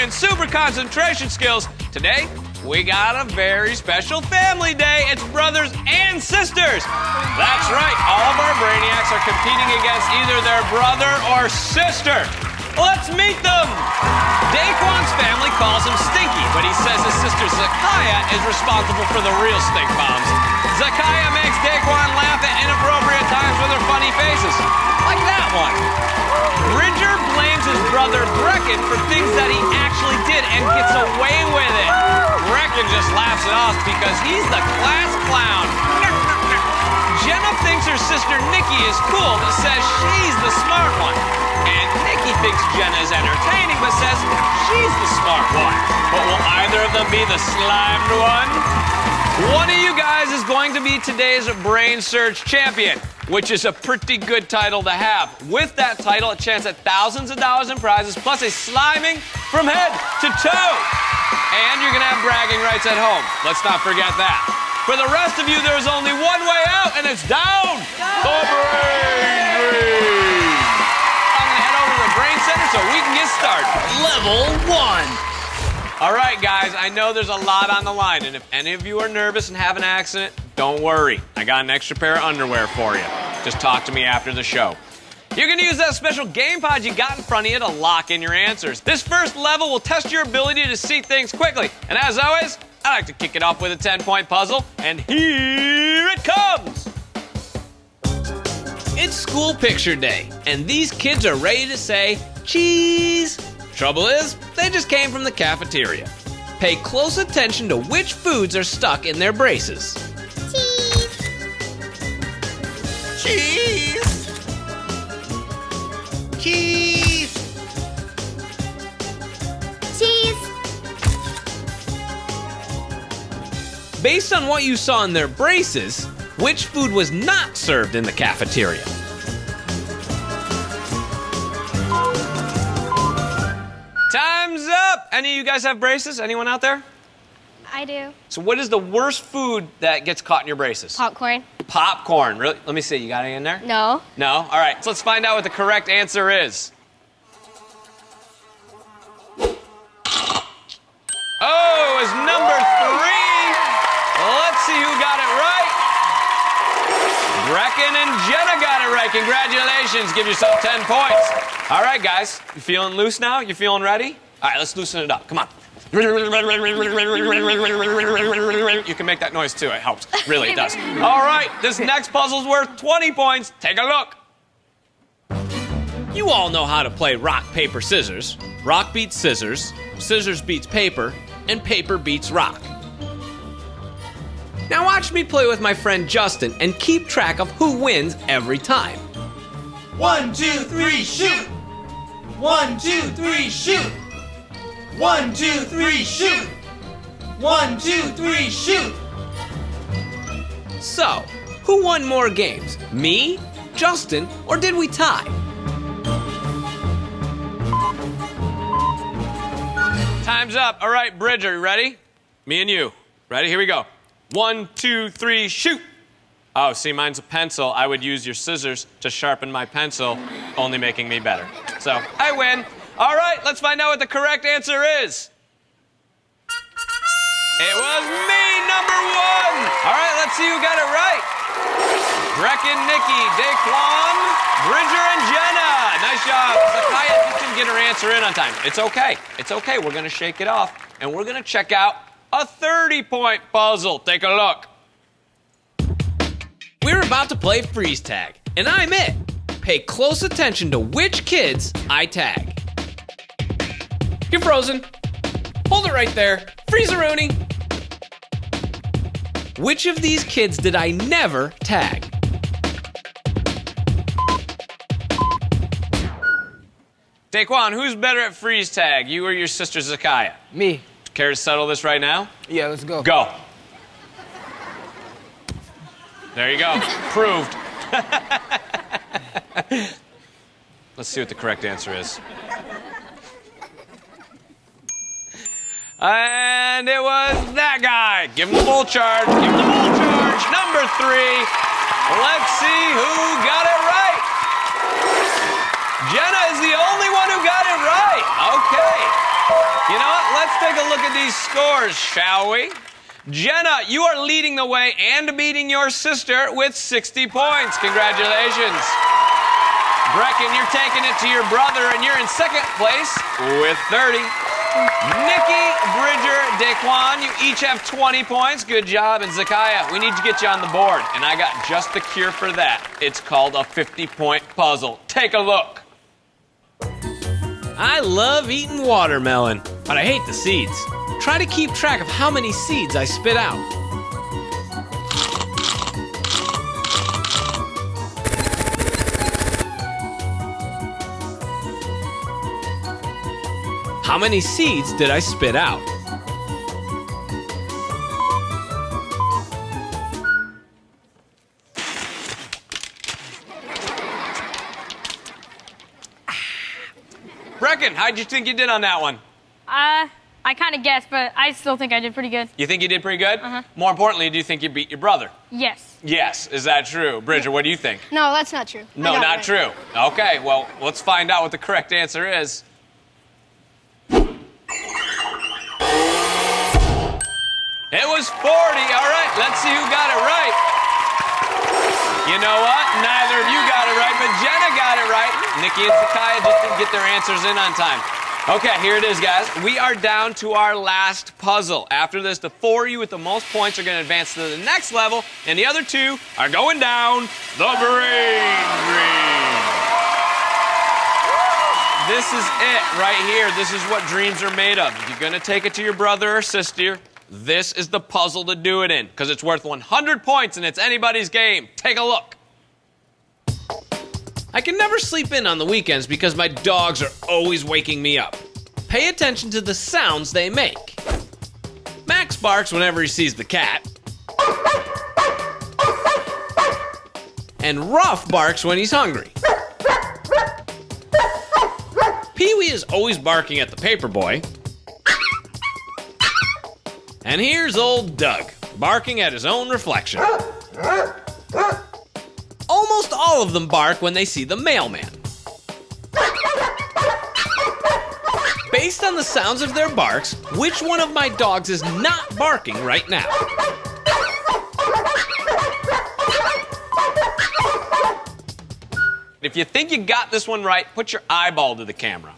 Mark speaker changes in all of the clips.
Speaker 1: memory and super concentration skills. Today, we got a very special family day. It's brothers and sisters. That's right, all of our Brainiacs are competing against either their brother or sister. Let's meet them. Daquan's family calls him Stinky, but he says his sister Zakiya is responsible for the real stink bombs. Zakiya makes Daquan laugh at inappropriate times with her funny faces, like that one. Bridger blames his brother Brecken for things that he actually did and gets away with it. Brecken just laughs it off because he's the class clown. Jenna thinks her sister Nikki is cool but says she's the smart one. And Nikki thinks Jenna is entertaining but says she's the smart one. But will either of them be the slimed one? One of you guys is going to be today's Brainsurge champion, which is a pretty good title to have. With that title, a chance at thousands of dollars in prizes, plus a sliming from head to toe. And you're gonna have bragging rights at home. Let's not forget that. For the rest of you, there's only one way out, and it's down the Brain Drain. I'm gonna head over to the Brain Center so we can get started.
Speaker 2: Level 1.
Speaker 1: All right, guys, I know there's a lot on the line, and if any of you are nervous and have an accident, don't worry. I got an extra pair of underwear for you. Just talk to me after the show. You can use that special game pod you got in front of you to lock in your answers. This first level will test your ability to see things quickly. And as always, I like to kick it off with a 10-point puzzle, and here it comes! It's school picture day, and these kids are ready to say, cheese! Trouble is, they just came from the cafeteria. Pay close attention to which foods are stuck in their braces.
Speaker 2: Cheese! Cheese!
Speaker 3: Cheese!
Speaker 1: Based on what you saw in their braces, which food was not served in the cafeteria? Time's up! Any of you guys have braces? Anyone out there?
Speaker 3: I do.
Speaker 1: So what is the worst food that gets caught in your braces?
Speaker 3: Popcorn.
Speaker 1: Popcorn. Really? Let me see. You got any in there?
Speaker 3: No.
Speaker 1: No? All right. So let's find out what the correct answer is. Oh, it was number 3. Let's see who got it right. Brecken and Jenna got it right. Congratulations. Give yourself 10 points. All right, guys. You feeling loose now? You feeling ready? All right, let's loosen it up. Come on. You can make that noise too. It helps. Really, it does. All right, this next puzzle's worth 20 points. Take a look. You all know how to play rock, paper, scissors. Rock beats scissors, scissors beats paper, and paper beats rock. Now watch me play with my friend Justin and keep track of who wins every time.
Speaker 2: 1, 2, 3, shoot! 1, 2, 3, shoot! 1, 2, 3, shoot! 1, 2, 3, shoot!
Speaker 1: So, who won more games? Me, Justin, or did we tie? Time's up. All right, Bridger, you ready? Me and you. Ready? Here we go. 1, 2, 3, shoot! Oh, see, mine's a pencil. I would use your scissors to sharpen my pencil, only making me better. So, I win. All right, let's find out what the correct answer is. It was me, number 1. All right, let's see who got it right. Brecken, Nikki, Daquan, Bridger, and Jenna. Nice job. Zakiya didn't get her answer in on time. It's okay. It's okay. We're going to shake it off, and we're going to check out a 30-point puzzle. Take a look. We're about to play freeze tag, and I'm it. Pay close attention to which kids I tag. You're frozen. Hold it right there. Freeze-a-rooney. Which of these kids did I never tag? Daquan, who's better at freeze tag, you or your sister Zakiya?
Speaker 4: Me.
Speaker 1: Care to settle this right now?
Speaker 4: Yeah, let's go.
Speaker 1: Go. There you go. Proved. Let's see what the correct answer is. And it was that guy. Give him the bull charge. Give him the bull charge. Number 3. Let's see who got it right. Jenna is the only one who got it right. Okay. You know what? Let's take a look at these scores, shall we? Jenna, you are leading the way and beating your sister with 60 points. Congratulations. Brecken, you're taking it to your brother, and you're in second place with 30. Nikki, Bridger, Daquan, you each have 20 points. Good job. And Zakiya, we need to get you on the board. And I got just the cure for that. It's called a 50-point puzzle. Take a look.
Speaker 4: I love eating watermelon, but I hate the seeds. Try to keep track of how many seeds I spit out. How many seeds did I spit out?
Speaker 1: Brecken, how'd you think you did on that one?
Speaker 5: I kind of guessed, but I still think I did pretty good.
Speaker 1: You think you did pretty good?
Speaker 5: Uh-huh.
Speaker 1: More importantly, do you think you beat your brother?
Speaker 5: Yes.
Speaker 1: Yes. Is that true? Bridger, what do you think?
Speaker 3: No, that's not true.
Speaker 1: No, not true. Okay, well, let's find out what the correct answer is. It was 40. All right, let's see who got it right. You know what? Neither of you got it right, but Jenna got it right. Nikki and Zakiya just didn't get their answers in on time. Okay, here it is, guys. We are down to our last puzzle. After this, the four of you with the most points are going to advance to the next level, and the other two are going down the brain drain. This is it right here. This is what dreams are made of. If you're going to take it to your brother or sister, this is the puzzle to do it in, because it's worth 100 points and it's anybody's game. Take a look.
Speaker 4: I can never sleep in on the weekends because my dogs are always waking me up. Pay attention to the sounds they make. Max barks whenever he sees the cat. And Ruff barks when he's hungry. Pee-wee is always barking at the paper boy. And here's old Doug, barking at his own reflection. Almost all of them bark when they see the mailman. Based on the sounds of their barks, which one of my dogs is not barking right now?
Speaker 1: If you think you got this one right, put your eyeball to the camera.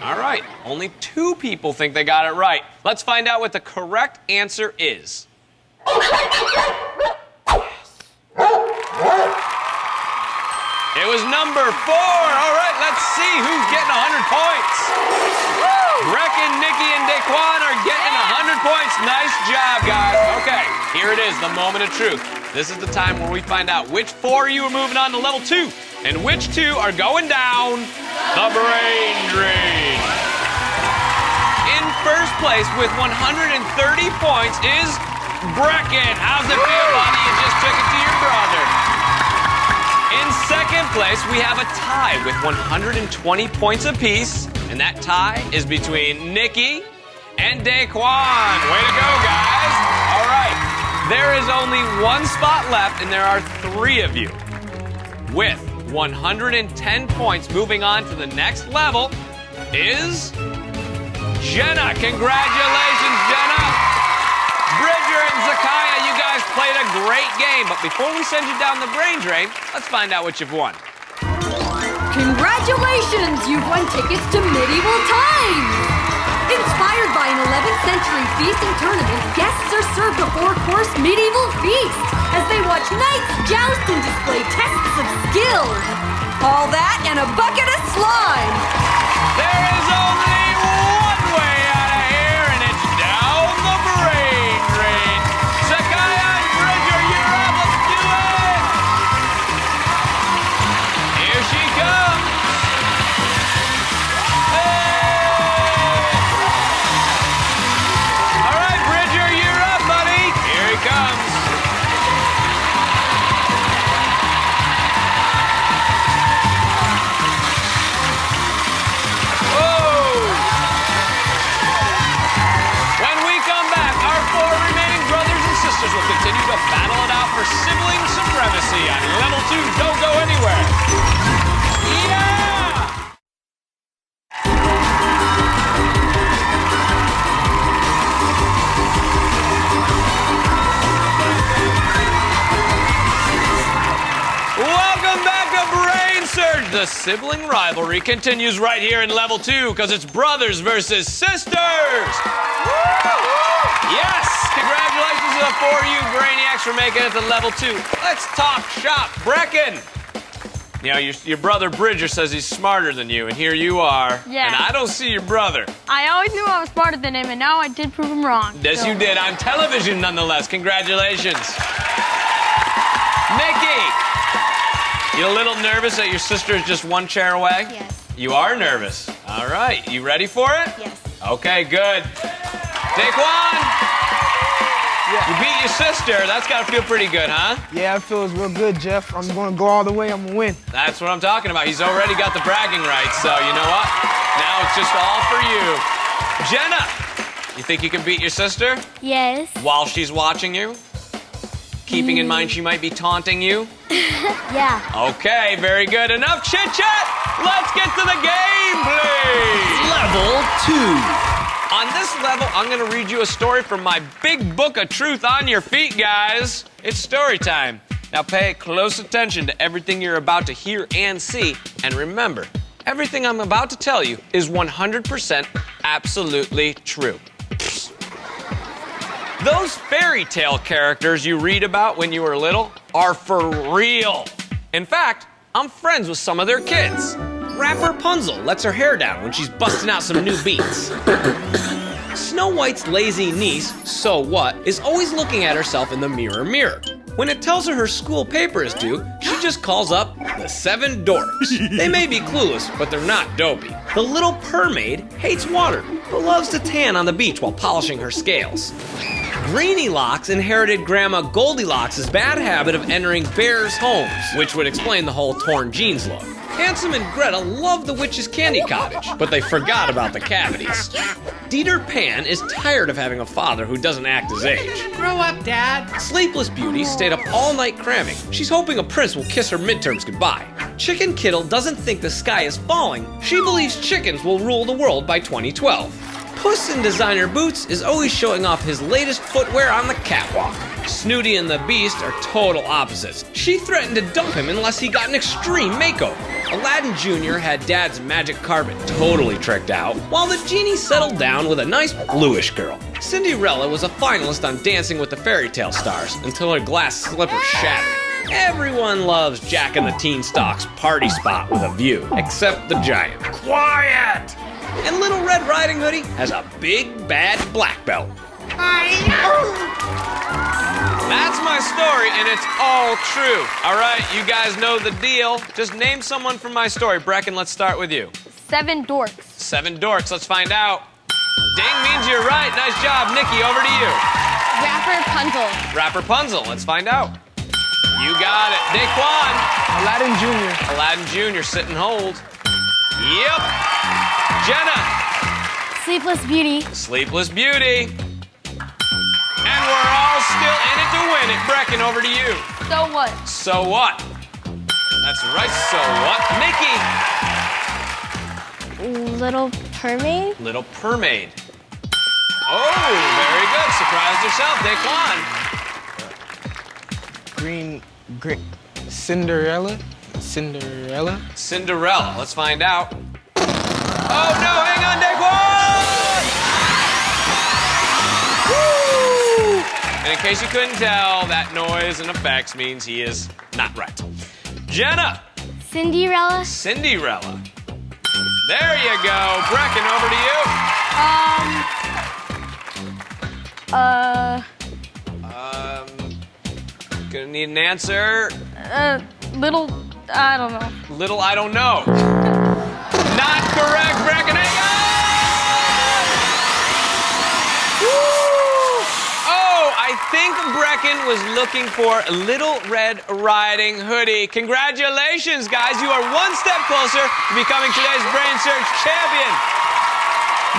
Speaker 1: All right, only 2 people think they got it right. Let's find out what the correct answer is. It was number 4. All right, let's see who's getting 100 points. Brecken, Nikki, and Daquan are getting 100 points. Nice job, guys. Okay, here it is, the moment of truth. This is the time where we find out which 4 of you are moving on to level 2 and which 2 are going down the brain drain. In first place with 130 points is Brecken. How's it feel, buddy? You just took it to your brother. In second place, we have a tie with 120 points apiece, and that tie is between Nikki and Daquan. Way to go, guys. All right, there is only 1 spot left, and there are 3 of you. With 110 points, moving on to the next level is Jenna. Congratulations, Jenna. Bridger and Zakiya, you guys played a great game, but before we send you down the brain drain, let's find out what you've won.
Speaker 6: Congratulations! You've won tickets to medieval times! Inspired by an 11th century feast and tournament, guests are served a 4-course medieval feast as they watch knights joust and display tests of skill. All that and a bucket of slime.
Speaker 1: There is only one way out of here, and it's down the brain drain. Zakiya and Bridger, you're up. Let's do it. Here she comes. Hey! All right, Bridger, you're up, buddy. Here he comes. Will continue to battle it out for sibling supremacy on level 2. Don't go anywhere. Yeah! Welcome back to Brainsurge. The sibling rivalry continues right here in level 2 because it's brothers versus sisters. Yes, congratulations to the 4 of you Brainiacs for making it to level 2. Let's talk shop. Brecken. You know, your brother Bridger says he's smarter than you, and here you are.
Speaker 5: Yeah.
Speaker 1: And I don't see your brother.
Speaker 5: I always knew I was smarter than him, and now I did prove him wrong.
Speaker 1: Yes, you did. On television, nonetheless. Congratulations. Nikki, you a little nervous that your sister is just one chair away?
Speaker 3: Yes.
Speaker 1: You are nervous. All right. You ready for it?
Speaker 3: Yes.
Speaker 1: Okay, good. Daquan, you beat your sister. That's got to feel pretty good, huh?
Speaker 7: Yeah, it feels real good, Jeff. I'm going to go all the way. I'm going to win.
Speaker 1: That's what I'm talking about. He's already got the bragging rights, so you know what? Now it's just all for you. Jenna, you think you can beat your sister
Speaker 3: Yes.
Speaker 1: while she's watching you? Keeping in mind she might be taunting you?
Speaker 3: Yeah.
Speaker 1: Okay, very good. Enough chit-chat. Let's get to the gameplay.
Speaker 4: Level 2.
Speaker 1: On this level, I'm gonna read you a story from my big book of truth on your feet, guys. It's story time. Now pay close attention to everything you're about to hear and see. And remember, everything I'm about to tell you is 100% absolutely true. Those fairy tale characters you read about when you were little are for real. In fact, I'm friends with some of their kids. Rapper Rapunzel lets her hair down when she's busting out some new beats. Snow White's lazy niece, So What, is always looking at herself in the mirror. When it tells her school paper is due, she just calls up the 7 dorks. They may be clueless, but they're not dopey. The little mermaid hates water, but loves to tan on the beach while polishing her scales. Greenie Locks inherited Grandma Goldilocks' bad habit of entering bears' homes, which would explain the whole torn jeans look. Handsome and Greta love the witch's candy cottage, but they forgot about the cavities. Dieter Pan is tired of having a father who doesn't act his age.
Speaker 2: Grow up, Dad.
Speaker 1: Sleepless Beauty stayed up all night cramming. She's hoping a prince will kiss her midterms goodbye. Chicken Kittle doesn't think the sky is falling. She believes chickens will rule the world by 2012. Puss in Designer Boots is always showing off his latest footwear on the catwalk. Snooty and the Beast are total opposites. She threatened to dump him unless he got an extreme makeover. Aladdin Jr. had Dad's magic carpet totally tricked out, while the genie settled down with a nice bluish girl. Cinderella was a finalist on Dancing with the Fairy Tale Stars until her glass slipper shattered. Everyone loves Jack and the Beanstalk's party spot with a view, except the giant. Quiet! And Little Red Riding Hoodie has a big bad black belt. That's my story, and it's all true. All right, you guys know the deal. Just name someone from my story. Brecken, let's start with you.
Speaker 5: 7 dorks.
Speaker 1: 7 dorks, let's find out. Ding means you're right. Nice job. Nikki, over to you.
Speaker 5: Rapper Rapunzel.
Speaker 1: Rapper Rapunzel, let's find out. You got it. Daquan.
Speaker 7: Aladdin Jr.
Speaker 1: Aladdin Jr., sit and hold. Yep. Jenna.
Speaker 5: Sleepless Beauty.
Speaker 1: Sleepless Beauty. And we're all still in it to win it. Brecken, over to you.
Speaker 5: So What.
Speaker 1: So What? That's right, So What? Nikki.
Speaker 3: Little mermaid.
Speaker 1: Little Mermaid. Oh, very good. Surprised yourself, Daquan.
Speaker 7: Cinderella.
Speaker 1: Cinderella. Let's find out. Oh, no, hang on, Daquan! Woo! And in case you couldn't tell, that noise and effects means he is not right. Jenna.
Speaker 3: Cinderella.
Speaker 1: Cinderella. There you go. Brecken, over to you. Gonna need an answer.
Speaker 5: Little, I don't know.
Speaker 1: Little I don't know. Not correct, Brecken. Hang on! Woo! Oh, I think Brecken was looking for Little Red Riding Hoodie. Congratulations, guys. You are one step closer to becoming today's Brainsurge champion.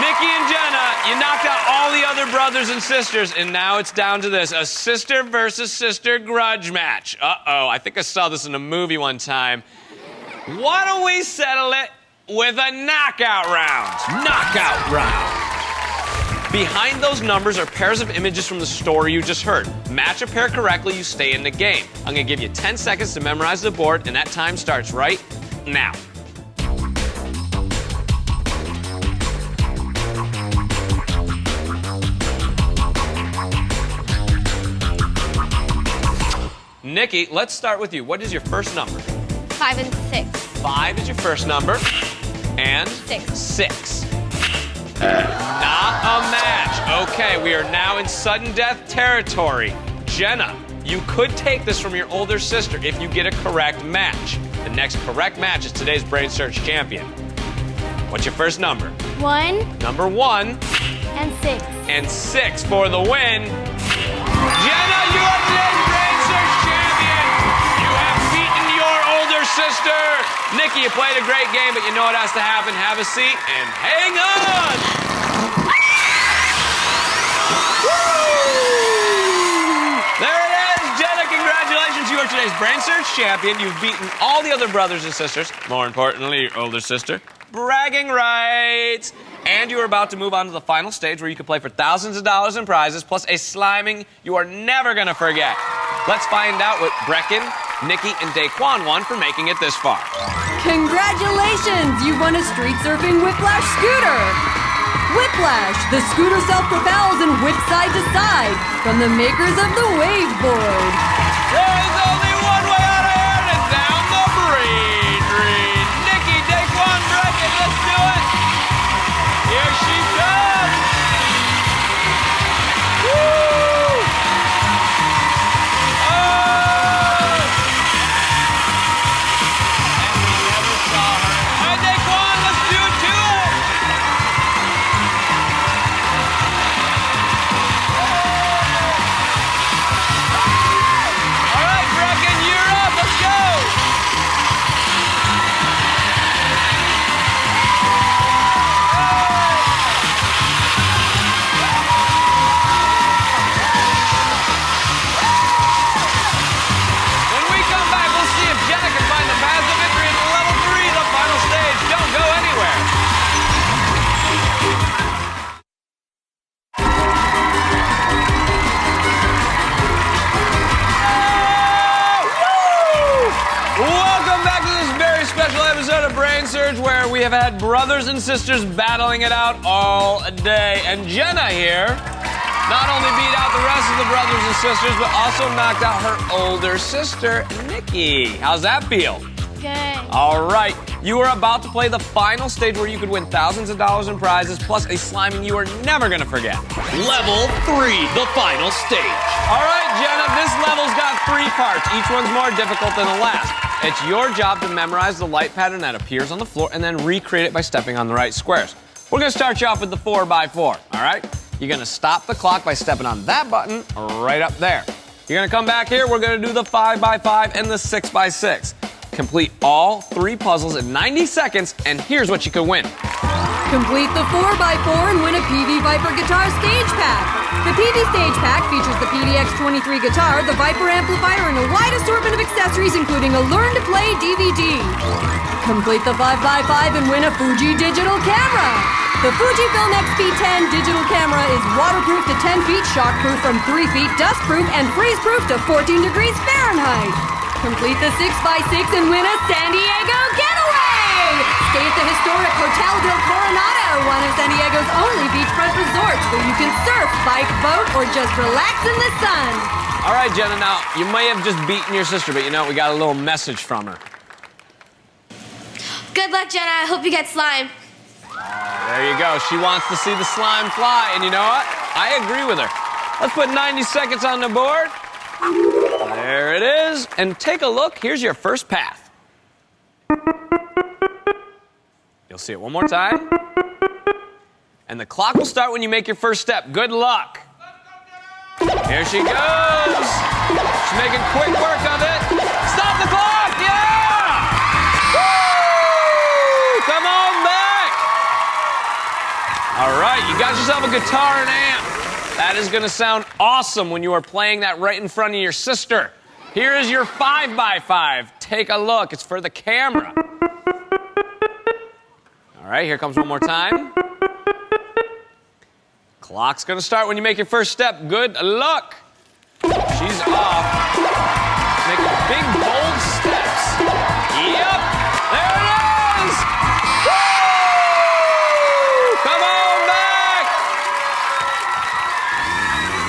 Speaker 1: Nikki and Jenna, you knocked out all the other brothers and sisters, and now it's down to this, a sister versus sister grudge match. Uh-oh, I think I saw this in a movie one time. Why don't we settle it with a knockout round?
Speaker 4: Knockout round.
Speaker 1: Behind those numbers are pairs of images from the story you just heard. Match a pair correctly, you stay in the game. I'm gonna give you 10 seconds to memorize the board, and that time starts right now. Nikki, let's start with you. What is your first number?
Speaker 3: 5 and 6.
Speaker 1: 5 is your first number. And?
Speaker 3: 6.
Speaker 1: 6. Not a match. Okay, we are now in sudden death territory. Jenna, you could take this from your older sister if you get a correct match. The next correct match is today's Brainsurge champion. What's your first number?
Speaker 3: 1
Speaker 1: Number 1
Speaker 3: and 6.
Speaker 1: and 6 for the win. Jenna, you are today's Brainsurge champion. You have beaten your older sister. Nikki, you played a great game, but you know what has to happen. Have a seat and hang on. There it is, Jenna, congratulations. You are today's Brainsurge champion. You've beaten all the other brothers and sisters, more importantly, your older sister. Bragging rights. And you are about to move on to the final stage where you can play for thousands of dollars in prizes, plus a sliming you are never gonna forget. Let's find out what Brecken, Nikki, and Daquan won for making it this far.
Speaker 6: Congratulations! You won a street surfing Whiplash scooter! Whiplash, the scooter self-propels and whips side to side from the makers of the Waveboard.
Speaker 1: There's only one way out of here, and it's down the Brain. Nikki, Daquan, Brecken, let's do it. Here she comes. Woo! Oh! And we never saw her. All right, Daquan, let's do it to it. All right, Brecken, you're up. Let's go. When we come back, we'll see if Jenna can find the path to victory in level 3, the final stage. Don't go anywhere. Welcome back to this very special episode of Brainsurge, where we have had brothers and sisters battling it out all day. And Jenna here not only beat out the rest of the brothers and sisters, but also knocked out her older sister, Nikki. How's that feel?
Speaker 3: Good.
Speaker 1: All right, you are about to play the final stage where you could win thousands of dollars in prizes, plus a sliming you are never gonna forget.
Speaker 4: Level 3, the final stage.
Speaker 1: All right, Jenna, this level's got 3 parts. Each one's more difficult than the last. It's your job to memorize the light pattern that appears on the floor and then recreate it by stepping on the right squares. We're gonna start you off with the 4x4, all right? You're gonna stop the clock by stepping on that button right up there. You're gonna come back here, we're gonna do the 5x5 and the 6x6. Complete all 3 puzzles in 90 seconds, and here's what you can win.
Speaker 6: Complete the 4x4 and win a PV Viper guitar stage pack. The PV stage pack features the PDX-23 guitar, the Viper amplifier, and a wide assortment of accessories, including a Learn to Play DVD. Complete the 5x5 and win a Fuji digital camera. The Fujifilm X-P10 digital camera is waterproof to 10 feet, shockproof from 3 feet, dustproof, and freezeproof to 14 degrees Fahrenheit. Complete the 6x6 and win a San Diego getaway! Stay at the historic Hotel del Coronado, one of San Diego's only beachfront resorts where you can surf, bike, boat, or just relax in the sun.
Speaker 1: All right, Jenna, now, you may have just beaten your sister, but you know, we got a little message from her.
Speaker 3: Good luck, Jenna. I hope you get slime.
Speaker 1: There you go. She wants to see the slime fly, and you know what? I agree with her. Let's put 90 seconds on the board. There it is. And take a look. Here's your first path. You'll see it one more time. And the clock will start when you make your first step. Good luck. Here she goes. She's making quick work of it. Stop the clock. Yeah! Woo! Come on back. All right, you got yourself a guitar and amp. That is going to sound awesome when you are playing that right in front of your sister. Here is your 5x5. Take a look. It's for the camera. All right, here comes one more time. Clock's gonna start when you make your first step. Good luck. She's off. Making big, bold steps. Yep, there it is. Woo! Come on back.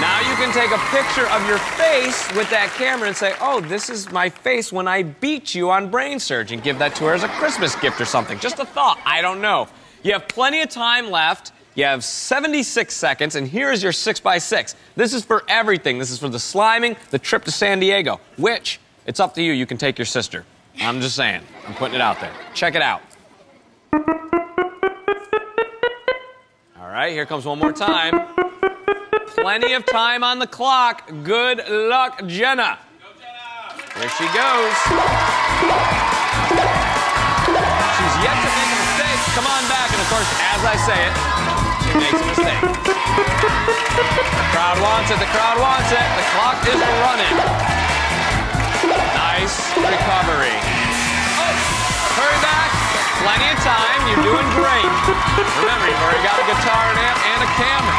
Speaker 1: Now you can take a picture of your face with that camera and say, oh, this is my face when I beat you on Brainsurge, and give that to her as a Christmas gift or something. Just a thought, I don't know. You have plenty of time left. You have 76 seconds, and here is your 6x6. This is for everything. This is for the sliming, the trip to San Diego, which, it's up to you. You can take your sister. I'm just saying. I'm putting it out there. Check it out. All right, here comes one more time. Plenty of time on the clock. Good luck, Jenna. Go, Jenna. Here she goes. She's yet to make a mistake. Come on back, and of course, as I say it, she makes a mistake. The crowd wants it. The crowd wants it. The clock is running. Nice recovery. Oh, hurry back. Plenty of time. You're doing great. Remember, you've already got a guitar, an amp, and a camera.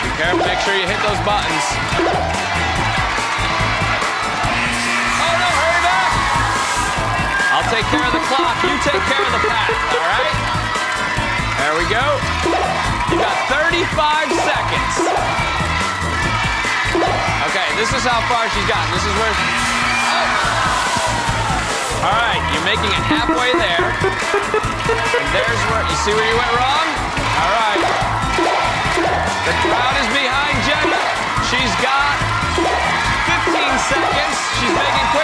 Speaker 1: Be careful. Make sure you hit those buttons. Oh, no. Hurry back. I'll take care of the clock. You take care of the path. All right? There we go. You got 35 seconds. Okay, this is how far she's gotten. This is where... Oh. All right, you're making it halfway there. And there's where... You see where you went wrong? All right. The crowd is behind Jenna. She's got 15 seconds. She's making quick